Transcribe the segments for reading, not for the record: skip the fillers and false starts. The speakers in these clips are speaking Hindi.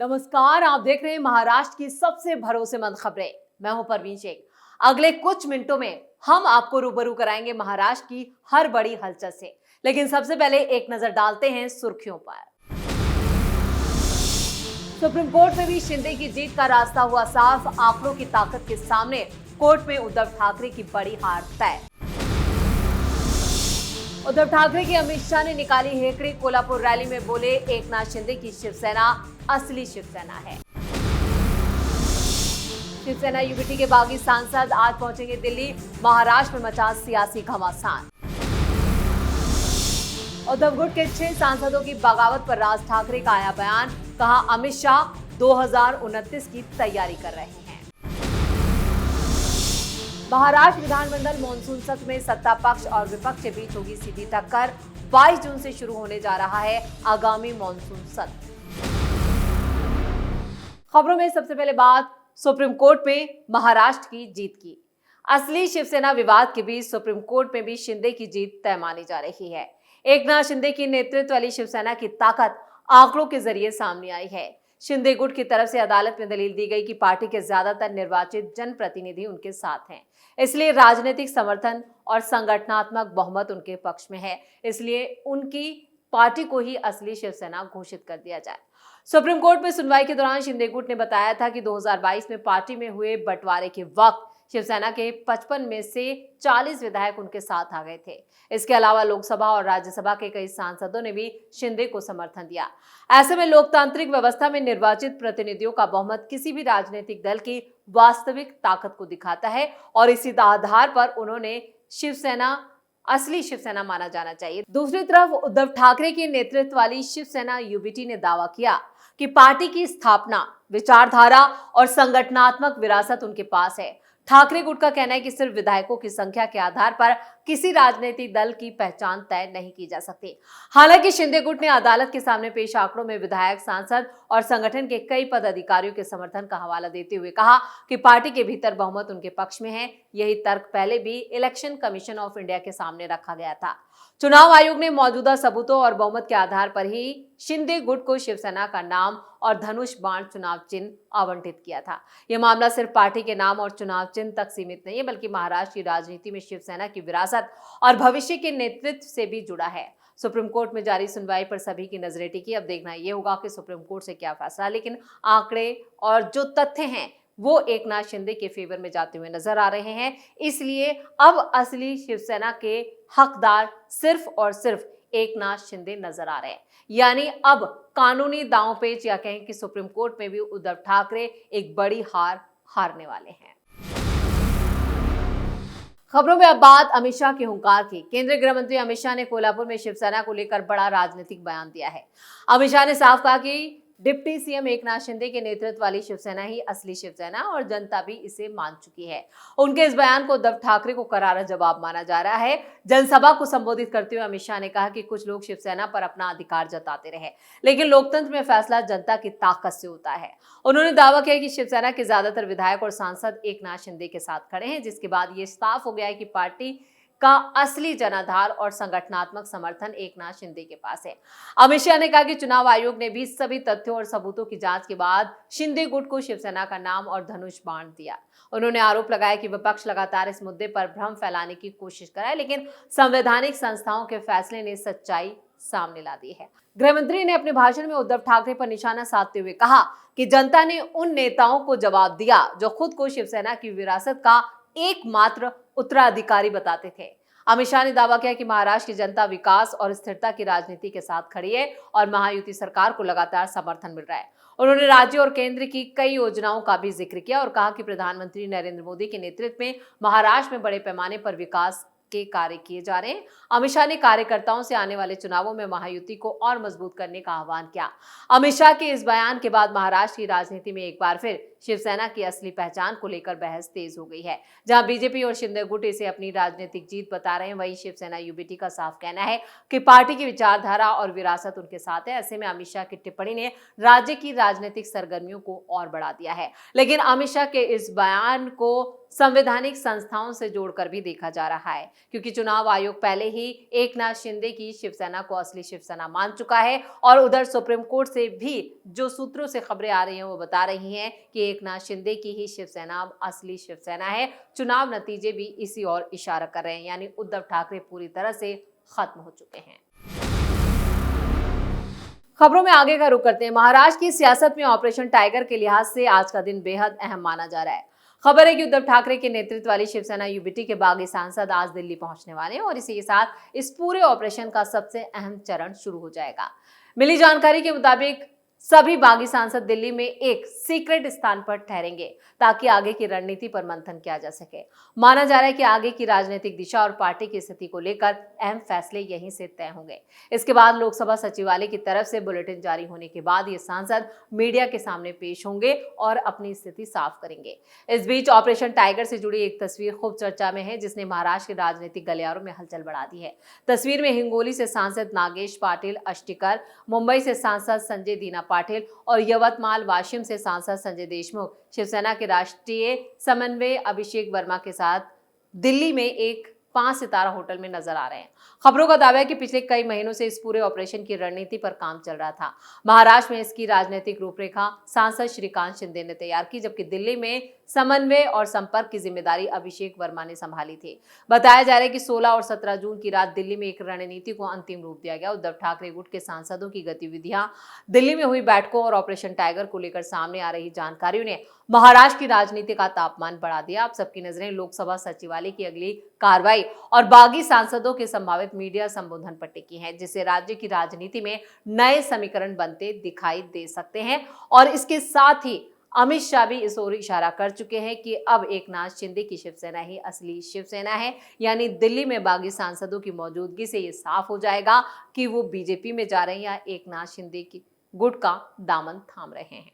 नमस्कार, आप देख रहे हैं महाराष्ट्र की सबसे भरोसेमंद खबरें। मैं हूं परवीन शेख। अगले कुछ मिनटों में हम आपको रूबरू कराएंगे महाराष्ट्र की हर बड़ी हलचल से। लेकिन सबसे पहले एक नजर डालते हैं सुर्खियों पर। सुप्रीम कोर्ट में भी शिंदे की जीत का रास्ता हुआ साफ। आंकड़ों की ताकत के सामने कोर्ट में उद्धव ठाकरे की बड़ी हार तय। उद्धव ठाकरे की अमित शाह ने निकाली हेकड़ी। कोल्हापुर रैली में बोले, एकनाथ शिंदे की शिवसेना असली शिवसेना है। शिवसेना यूबीटी के बागी सांसद आज पहुंचेंगे दिल्ली। महाराष्ट्र में मचा सियासी घमासान। उद्धव गुट के 6 सांसदों की बगावत पर राज ठाकरे का आया बयान। कहा, अमित शाह 2029 की तैयारी कर रहे हैं। महाराष्ट्र विधानमंडल मानसून सत्र में सत्ता पक्ष और विपक्ष के बीच होगी सीधी टक्कर। 22 जून से शुरू होने जा रहा है आगामी मानसून सत्र। खबरों में सबसे पहले बात सुप्रीम कोर्ट में महाराष्ट्र की जीत की। असली शिवसेना विवाद के बीच सुप्रीम कोर्ट में भी शिंदे की जीत तय मानी जा रही है। एकनाथ शिंदे की नेतृत्व वाली शिवसेना की ताकत आंकड़ों के जरिए सामने आई है। शिंदे गुट की तरफ से अदालत में दलील दी गई कि पार्टी के ज्यादातर निर्वाचित जनप्रतिनिधि उनके साथ हैं, इसलिए राजनीतिक समर्थन और संगठनात्मक बहुमत उनके पक्ष में है, इसलिए उनकी पार्टी को ही असली शिवसेना घोषित कर दिया जाए। सुप्रीम कोर्ट में सुनवाई के दौरान शिंदे गुट ने बताया था कि 2022 में पार्टी में हुए बंटवारे के वक्त शिवसेना के 55 में से 40 विधायक उनके साथ आ गए थे। इसके अलावा लोकसभा और राज्यसभा के कई सांसदों ने भी शिंदे को समर्थन दिया। ऐसे में लोकतांत्रिक व्यवस्था में निर्वाचित प्रतिनिधियों का बहुमत किसी भी राजनीतिक दल की वास्तविक ताकत को दिखाता है और इसी आधार पर उन्होंने शिवसेना असली शिवसेना माना जाना चाहिए। दूसरी तरफ उद्धव ठाकरे के नेतृत्व वाली शिवसेना यूबीटी ने दावा किया कि पार्टी की स्थापना, विचारधारा और संगठनात्मक विरासत उनके पास है। ठाकरे गुट का कहना है कि सिर्फ विधायकों की संख्या के आधार पर किसी राजनीतिक दल की पहचान तय नहीं की जा सकती। हालांकि शिंदे गुट ने अदालत के सामने पेश आंकड़ों में विधायक, सांसद और संगठन के कई पदाधिकारियों के समर्थन का हवाला देते हुए कहा कि पार्टी के भीतर बहुमत उनके पक्ष में है। यही तर्क पहले भी इलेक्शन कमीशन ऑफ इंडिया के सामने रखा गया था। चुनाव आयोग ने मौजूदा सबूतों और बहुमत के आधार पर ही शिंदे गुट को शिवसेना का नाम और धनुष बाण चुनाव चिन्ह आवंटित किया था। यह मामला सिर्फ पार्टी के नाम और चुनाव चिन्ह तक सीमित नहीं है, बल्कि महाराष्ट्र की राजनीति में शिवसेना की विरासत और भविष्य के नेतृत्व से भी जुड़ा है। सुप्रीम कोर्ट में जारी सुनवाई पर सभी की नजरें टिकी। अब देखना यह होगा कि सुप्रीम कोर्ट से क्या फैसला, लेकिन आंकड़े और जो तथ्य हैं वो एकनाथ शिंदे के फेवर में जाते हुए नजर आ रहे हैं। इसलिए अब असली शिवसेना के हकदार सिर्फ और सिर्फ एकनाथ शिंदे नजर आ रहे हैं। यानी अब कानूनी दांवपेच या कहें कि सुप्रीम कोर्ट में भी उद्धव ठाकरे एक बड़ी हार हारने वाले हैं। खबरों में अब बात अमित शाह के हुंकार की। केंद्रीय गृह मंत्री अमित शाह ने कोल्हापुर में शिवसेना को लेकर बड़ा राजनीतिक बयान दिया है। अमित शाह ने साफ कहा कि डिप्टी सीएम एकनाथ शिंदे के नेतृत्व वाली शिवसेना ही असली शिवसेना और जनता भी इसे मान चुकी है। उनके इस बयान को उद्धव ठाकरे को करारा जवाब माना जा रहा है। जनसभा को संबोधित करते हुए अमित शाह ने कहा कि कुछ लोग शिवसेना पर अपना अधिकार जताते रहे, लेकिन लोकतंत्र में फैसला जनता की ताकत से होता है। उन्होंने दावा किया कि शिवसेना के ज्यादातर विधायक और सांसद एकनाथ शिंदे के साथ खड़े हैं, जिसके बाद ये साफ हो गया है कि पार्टी का असली जनाधार और संगठनात्मक समर्थन एकनाथ शिंदे के पास है। अमित शाह ने कहा कि चुनाव आयोग ने भी सभी तथ्यों और सबूतों की जांच के बाद शिंदे गुट को शिवसेना का नाम और धनुष बाण दिया। उन्होंने आरोप लगाया कि विपक्ष लगातार इस मुद्दे पर भ्रम फैलाने की कोशिश कर रहा है, लेकिन संवैधानिक संस्थाओं के फैसले ने सच्चाई सामने ला दी है। गृहमंत्री ने अपने भाषण में उद्धव ठाकरे पर निशाना साधते हुए कहा कि जनता ने उन नेताओं को जवाब दिया जो खुद को शिवसेना की विरासत का एकमात्र उत्तराधिकारी बताते थे। अमित शाह ने दावा किया कि महाराष्ट्र की जनता विकास और स्थिरता की राजनीति के साथ खड़ी है और महायुति सरकार को लगातार समर्थन मिल रहा है। उन्होंने राज्य और केंद्र की कई योजनाओं का भी जिक्र किया और कहा कि प्रधानमंत्री नरेंद्र मोदी के नेतृत्व में महाराष्ट्र में बड़े पैमाने पर विकास के कार्य किए जा रहे हैं। अमित शाह ने कार्यकर्ताओं से आने वाले चुनावों में महायुति को और मजबूत करने का आह्वान किया। अमित शाह के इस बयान के बाद महाराष्ट्र की राजनीति में एक बार फिर शिवसेना की असली पहचान को लेकर बहस तेज हो गई है। जहां बीजेपी और शिंदे गुट इसे अपनी राजनीतिक जीत बता रहे हैं, वहीं शिवसेना यूबीटी का साफ कहना है कि पार्टी की विचारधारा और विरासत उनके साथ है। ऐसे में अमित शाह की टिप्पणी ने राज्य की राजनीतिक सरगर्मियों को और बढ़ा दिया है। लेकिन अमित शाह के इस बयान को संवैधानिक संस्थाओं से जोड़कर भी देखा जा रहा है, क्योंकि चुनाव आयोग पहले ही एकनाथ शिंदे की शिवसेना को असली शिवसेना मान चुका है। और उधर सुप्रीम कोर्ट से भी जो सूत्रों से खबरें आ रही हैं वो बता रही हैं कि एकनाथ शिंदे की ही शिवसेना अब असली शिवसेना है। चुनाव नतीजे भी इसी ओर इशारा कर रहे हैं, यानी उद्धव ठाकरे पूरी तरह से खत्म हो चुके हैं। खबरों में आगे का रुख करते हैं। महाराष्ट्र की सियासत में ऑपरेशन टाइगर के लिहाज से आज का दिन बेहद अहम माना जा रहा है। खबर है कि उद्धव ठाकरे के नेतृत्व वाली शिवसेना यूबीटी के बागी सांसद आज दिल्ली पहुंचने वाले हैं और इसी के साथ इस पूरे ऑपरेशन का सबसे अहम चरण शुरू हो जाएगा। मिली जानकारी के मुताबिक सभी बागी सांसद दिल्ली में एक सीक्रेट स्थान पर ठहरेंगे ताकि आगे की रणनीति पर मंथन किया जा सके। माना जा रहा है कि आगे की राजनीतिक दिशा और पार्टी की स्थिति को लेकर अहम फैसले यहीं से तय होंगे। इसके बाद लोकसभा सचिवालय की तरफ से बुलेटिन जारी होने के बाद ये सांसद मीडिया के सामने पेश होंगे और अपनी स्थिति साफ करेंगे। इस बीच ऑपरेशन टाइगर से जुड़ी एक तस्वीर खूब चर्चा में है, जिसने महाराष्ट्र के राजनीतिक गलियारों में हलचल बढ़ा दी है। तस्वीर में हिंगोली से सांसद नागेश पाटिल अष्टिकर, मुंबई से सांसद संजय दीना पाटिल और यवतमाल वाशिम से सांसद संजय देशमुख शिवसेना के राष्ट्रीय समन्वय अभिषेक वर्मा के साथ दिल्ली में एक 5 सितारा होटल में नजर आ रहे हैं। खबरों का दावा है कि पिछले कई महीनों से इस पूरे ऑपरेशन की रणनीति पर काम चल रहा था। महाराष्ट्र में इसकी राजनीतिक रूपरेखा सांसद श्रीकांत शिंदे ने तैयार की, जबकि दिल्ली में समन्वय और संपर्क की जिम्मेदारी अभिषेक वर्मा ने संभाली थी। बताया जा रहा है कि 16 और 17 जून की रात दिल्ली में एक रणनीति को अंतिम रूप दिया गया। उद्धव ठाकरे गुट के सांसदों की गतिविधियां, दिल्ली में हुई बैठकों और ऑपरेशन टाइगर को लेकर सामने आ रही जानकारियों ने महाराष्ट्र की राजनीति का तापमान बढ़ा दिया। अब सबकी नजरें लोकसभा सचिवालय की अगली कार्रवाई और बागी सांसदों के संभावित मीडिया संबोधन पर टिकी हैं, जिससे राज्य की राजनीति में नए समीकरण बनते दिखाई दे सकते हैं। और इसके साथ ही अमित शाह भी इस ओर इशारा कर चुके हैं कि अब एकनाथ शिंदे की शिवसेना ही असली शिवसेना है, यानी दिल्ली में बागी सांसदों की मौजूदगी से ये साफ हो जाएगा कि वो बीजेपी में जा रहे हैं या एकनाथ शिंदे की गुट का दामन थाम रहे हैं।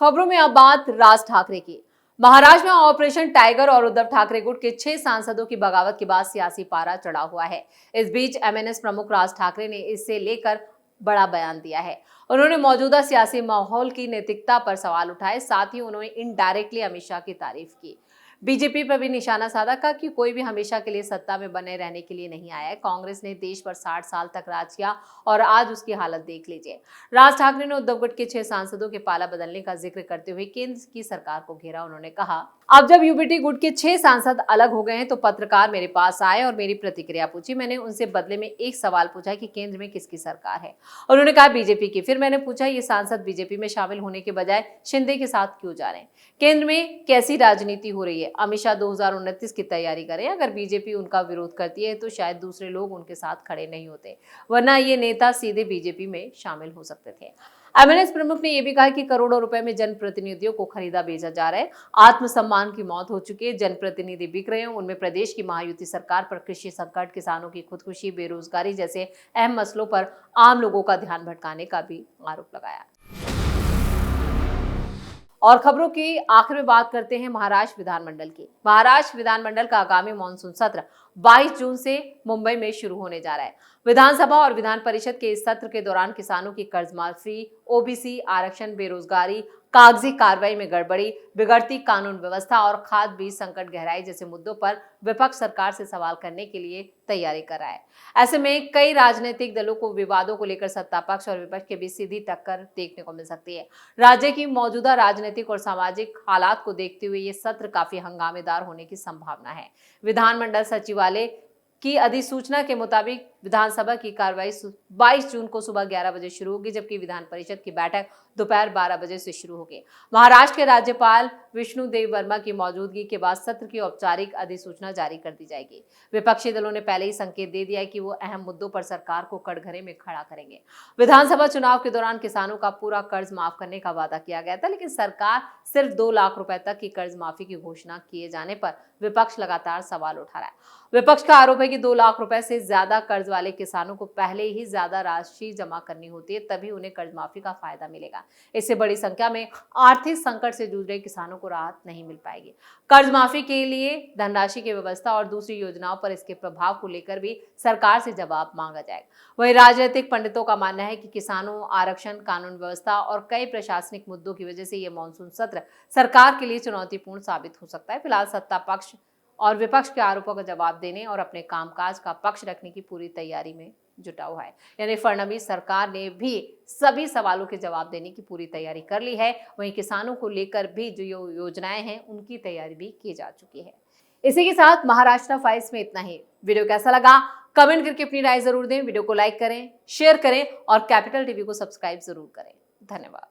खबरों में अब बात राज ठाकरे की। महाराष्ट्र में ऑपरेशन टाइगर और उद्धव ठाकरे गुट के 6 सांसदों की बगावत के बाद सियासी पारा चढ़ा हुआ है। इस बीच एमएनएस प्रमुख राज ठाकरे ने इससे लेकर बड़ा बयान दिया है। उन्होंने मौजूदा सियासी माहौल की नैतिकता पर सवाल उठाए, साथ ही उन्होंने इनडायरेक्टली अमित शाह की तारीफ की। बीजेपी पर भी निशाना साधा, कहा कि कोई भी हमेशा के लिए सत्ता में बने रहने के लिए नहीं आया है। कांग्रेस ने देश पर 60 साल तक राज किया और आज उसकी हालत देख लीजिए। राज ठाकरे ने उद्धव गुट के 6 सांसदों के पाला बदलने का जिक्र करते हुए केंद्र की सरकार को घेरा। उन्होंने कहा, अब जब यूबीटी गुट के 6 सांसद अलग हो गए हैं तो पत्रकार मेरे पास आए और मेरी प्रतिक्रिया पूछी। मैंने उनसे बदले में एक सवाल पूछा कि केंद्र में किसकी सरकार है। उन्होंने कहा बीजेपी की। फिर मैंने पूछा ये सांसद बीजेपी में शामिल होने के बजाय शिंदे के साथ क्यों जा रहे हैं? केंद्र में कैसी राजनीति हो रही है? अमित शाह 2029 की तैयारी करें। अगर बीजेपी उनका विरोध करती है तो शायद दूसरे लोग उनके साथ खड़े नहीं होते, वरना ये नेता सीधे बीजेपी में शामिल हो सकते थे। एमएनएस प्रमुख ने यह भी कहा कि करोड़ों रुपए में जनप्रतिनिधियों को खरीदा बेचा जा रहा है। आत्मसम्मान की मौत हो चुकी है, जनप्रतिनिधि बिक रहे हैं। उनमें प्रदेश की महायुति सरकार पर कृषि संकट, किसानों की खुदकुशी, बेरोजगारी जैसे अहम मसलों पर आम लोगों का ध्यान भटकाने का भी आरोप लगाया। और खबरों की आखिर में बात करते हैं महाराष्ट्र विधानमंडल की। महाराष्ट्र विधानमंडल का आगामी मानसून सत्र 22 जून से मुंबई में शुरू होने जा रहा है। विधानसभा और विधान परिषद के इस सत्र के दौरान किसानों की कर्ज माफी, ओबीसी आरक्षण, बेरोजगारी, कागजी कार्रवाई में गड़बड़ी, बिगड़ती कानून व्यवस्था और खाद बीज संकट गहराई जैसे मुद्दों पर विपक्ष सरकार से सवाल करने के लिए तैयारी कर रहा है। ऐसे में कई राजनीतिक दलों को विवादों को लेकर सत्ता पक्ष और विपक्ष के बीच सीधी टक्कर देखने को मिल सकती है। राज्य की मौजूदा राजनीतिक और सामाजिक हालात को देखते हुए ये सत्र काफी हंगामेदार होने की संभावना है। विधानमंडल सचिवालय की अधिसूचना के मुताबिक विधानसभा की कार्रवाई 22 जून को सुबह 11 बजे शुरू होगी, जबकि विधान परिषद की बैठक दोपहर 12 बजे से शुरू होगी। महाराष्ट्र के राज्यपाल विष्णुदेव वर्मा की मौजूदगी के बाद सत्र की औपचारिक अधिसूचना जारी कर दी जाएगी। विपक्षी दलों ने पहले ही संकेत दे दिया है कि वो अहम मुद्दों पर सरकार को कटघरे में खड़ा करेंगे। विधानसभा चुनाव के दौरान किसानों का पूरा कर्ज माफ करने का वादा किया गया था, लेकिन सरकार सिर्फ 2 लाख रुपए तक की कर्ज माफी की घोषणा किए जाने पर विपक्ष लगातार सवाल उठा रहा है। विपक्ष का आरोप है कि 2 लाख रुपए से ज्यादा कर्ज वाले किसानों को पहले ही ज्यादा राशि जमा करनी होती है, तभी उन्हें कर्ज माफी का फायदा मिलेगा। इससे बड़ी संख्या में आर्थिक संकट से जूझ रहे किसानों को राहत नहीं मिल पाएगी। कर्ज माफी के लिए धनराशि की व्यवस्था और दूसरी योजनाओं पर इसके प्रभाव को लेकर भी सरकार से जवाब मांगा जाएगा। वहीं राजनीतिक पंडितों का मानना है कि किसानों, आरक्षण, कानून व्यवस्था और कई प्रशासनिक मुद्दों की वजह से ये मानसून सत्र सरकार के लिए चुनौतीपूर्ण साबित हो सकता है। फिलहाल सत्ता पक्ष और विपक्ष के आरोपों का जवाब देने और अपने कामकाज का पक्ष रखने की पूरी तैयारी में जुटा हुआ है। यानी फडणवीस सरकार ने भी सभी सवालों के जवाब देने की पूरी तैयारी कर ली है। वहीं किसानों को लेकर भी जो योजनाएं हैं उनकी तैयारी भी की जा चुकी है। इसी के साथ महाराष्ट्र फाइल्स में इतना ही। वीडियो कैसा लगा कमेंट करके अपनी राय जरूर दें। वीडियो को लाइक करें, शेयर करें और कैपिटल टीवी को सब्सक्राइब जरूर करें। धन्यवाद।